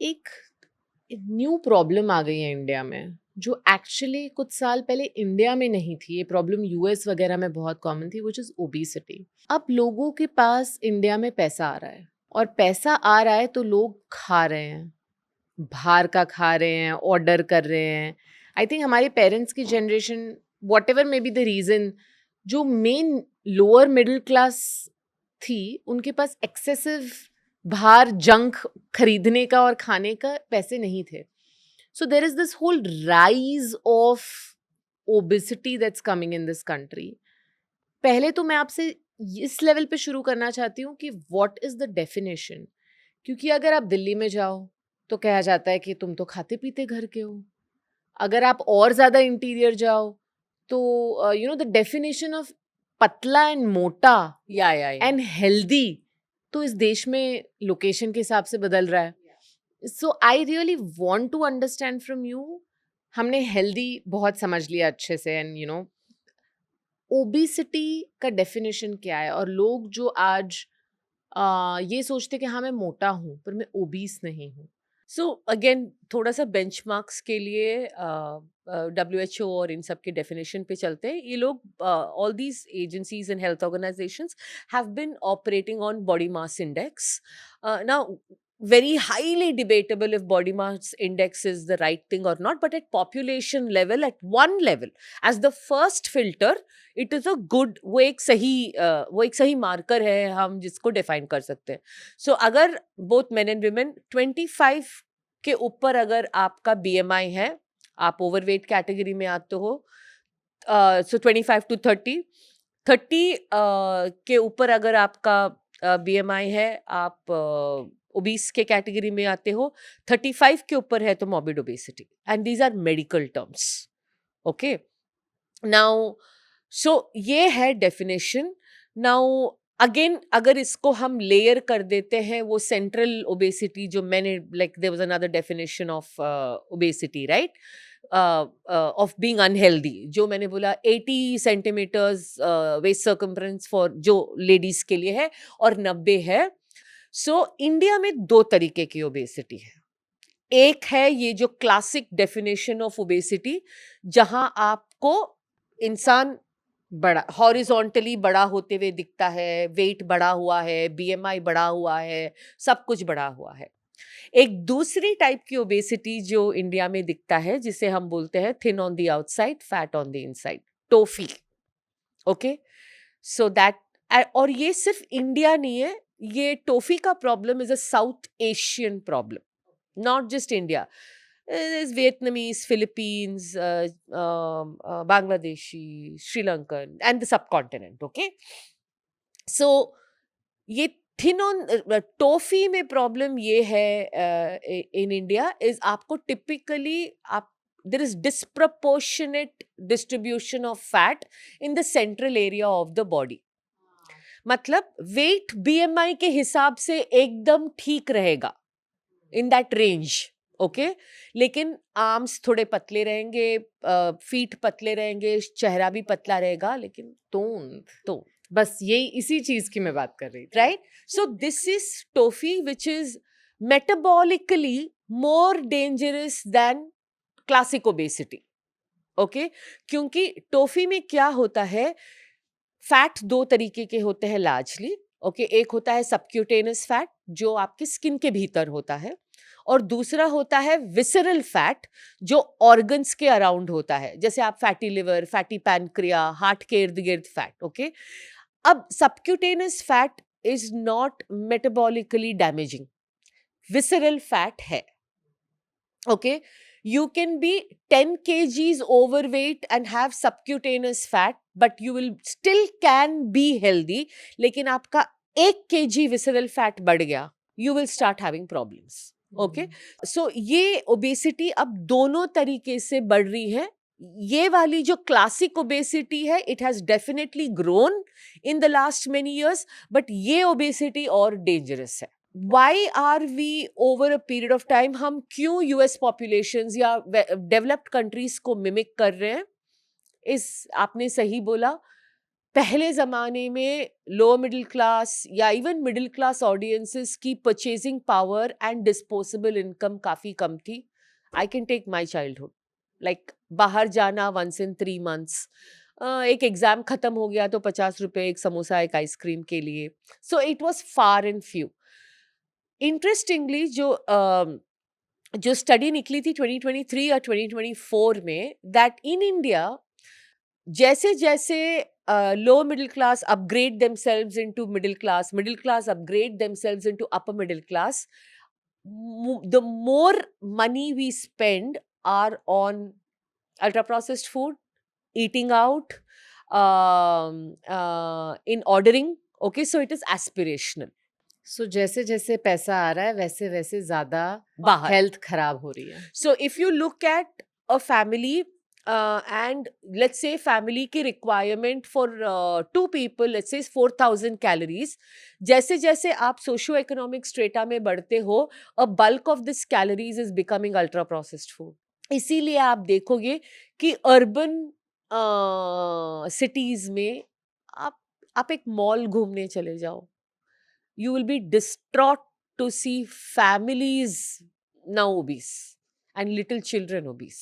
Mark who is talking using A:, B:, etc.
A: एक new problem आ गई है इंडिया में, जो एक्चुअली कुछ साल पहले इंडिया में नहीं थी। ये प्रॉब्लम यूएस वगैरह में बहुत कॉमन थी, विच इज़ ओबेसिटी। अब लोगों के पास इंडिया में पैसा आ रहा है, और पैसा आ रहा है तो लोग खा रहे हैं, बाहर का खा रहे हैं, ऑर्डर कर रहे हैं। आई थिंक हमारे पेरेंट्स की generation, what ever may be the reason, जो मेन लोअर मिडिल क्लास थी, उनके पास एक्सेसिव बाहर जंक खरीदने का और खाने का पैसे नहीं थे. So there is this whole rise of obesity that's coming in this country. पहले तो मैं आपसे इस लेवल पे शुरू करना चाहती हूँ कि व्हाट इज द डेफिनेशन. क्योंकि अगर आप दिल्ली में जाओ तो कहा जाता है कि तुम तो खाते पीते घर के हो. अगर आप और ज्यादा इंटीरियर जाओ तो you know the definition of पतला एंड मोटा
B: या
A: एंड हेल्दी तो इस देश में लोकेशन के हिसाब से बदल रहा है. So I really want to understand from you. हमने हेल्दी बहुत समझ लिया अच्छे से, एंड यू नो ओबिसिटी का डेफिनेशन क्या है, और लोग जो आज ये सोचते कि हाँ मैं मोटा हूँ पर मैं ओबीस नहीं हूँ.
B: सो अगेन थोड़ा सा बेंचमार्क्स के लिए WHO और इन सब के डेफिनेशन पे चलते हैं. ये लोग all these agencies and health organisations have been operating on body mass index. Now very highly debatable if body mass index is the right thing or not, but at population level, at one level, as the first filter, it is a good, वो एक सही marker है हम जिसको define कर सकते हैं. सो अगर बोथ मेन एंड वुमेन 25 के ऊपर अगर आपका BMI है, आप ओवरवेट कैटेगरी में आते हो, सो 25 to 30 के ऊपर अगर आपका BMI है, आप ओबीस के कैटेगरी में आते हो, 35 के ऊपर है तो morbid obesity, and these are medical terms. Okay, now so ये है डेफिनेशन. नाउ अगेन अगर इसको हम लेयर कर देते हैं, वो सेंट्रल ओबेसिटी जो मैंने, like there was another definition of obesity, right, of being unhealthy, जो मैंने बोला 80 सेंटीमीटर्स वेस्ट सर्कम्फ्रेंस फॉर जो लेडीज के लिए है और 90 है. सो इंडिया में दो तरीके की ओबेसिटी है. एक है ये जो क्लासिक डेफिनेशन ऑफ ओबेसिटी, जहां आपको इंसान बड़ा हॉरिजॉन्टली बड़ा होते हुए दिखता है, वेट बढ़ा हुआ है, BMI बढ़ा हुआ है, सब कुछ बढ़ा हुआ है. एक दूसरी टाइप की ओबेसिटी जो इंडिया में दिखता है, जिसे हम बोलते हैं thin on the outside, fat on the inside, toffee. Okay, so that, और ये सिर्फ इंडिया नहीं है, ये टोफी का problem is a south Asian problem, not just India. There's Vietnamese, Philippines, Bangladeshi, Sri Lankan, and the subcontinent. Okay, so ये thin on toffee में problem ये है इन इंडिया इज आपको टिपिकली आप there is disproportionate distribution of fat in the central area of the body. मतलब wait BMI के हिसाब से एकदम ठीक रहेगा, इन दैट रेंज. ओके, लेकिन आर्म्स थोड़े पतले रहेंगे, फीट पतले रहेंगे, चेहरा भी पतला रहेगा, लेकिन
A: तो बस यही इसी चीज की मैं बात कर रही थी.
B: Right. So this is toffee which is metabolically more dangerous than classic obesity. Okay, क्योंकि टोफी में क्या होता है, फैट दो तरीके के होते हैं लार्जली. ओके, एक होता है सबक्यूटेनस फैट जो आपके स्किन के भीतर होता है, और दूसरा होता है विसरल फैट जो ऑर्गन्स के अराउंड होता है, जैसे आप fatty liver, fatty pancreas, heart के इर्द गिर्द फैट. ओके, अब subcutaneous fat is not metabolically damaging, visceral fat है. Okay, you can be 10 kgs overweight and have subcutaneous fat, but you will still can be healthy. लेकिन आपका 1 kg visceral fat बढ़ गया, you will start having problems. Okay, so ये obesity अब दोनों तरीके से बढ़ रही है. ये वाली जो क्लासिक ओबेसिटी है, it has definitely grown in the last many years, but ये ओबेसिटी और डेंजरस है. Why are we over a period of time, हम क्यों US पॉपुलेशंस या डेवलप्ड कंट्रीज को मिमिक कर रहे हैं? इस आपने सही बोला, पहले ज़माने में लोअर मिडल क्लास या इवन मिडल क्लास ऑडियंसेस की purchasing power and disposable income काफ़ी कम थी। I can take my childhood, like बाहर जाना वंस इन 3 मंथ्स, एक एग्ज़ाम खत्म हो गया तो ₹50 एक समोसा, एक आइसक्रीम के लिए। So it was far and few. Interestingly जो स्टडी निकली थी 2023 या 2024 में, दैट इन इंडिया जैसे-जैसे lower middle class upgrade themselves into middle class upgrade themselves into upper middle class, the more money we spend are on ultra processed food, eating out, in ordering. Okay, so it is aspirational.
A: सो जैसे-जैसे पैसा आ रहा है वैसे-वैसे ज़्यादा
B: बाहर.
A: Health खराब हो रही है।
B: So if you look at a family, and let's say family की requirement for 2 people, let's say 4,000 calories. जैसे जैसे आप सोशो इकोनॉमिक स्ट्रेटा में बढ़ते हो, a bulk of this calories is becoming ultra processed food. इसीलिए आप देखोगे कि अर्बन सिटीज में आप आप एक मॉल घूमने चले जाओ, you will be distraught to see families now obese and little children obese.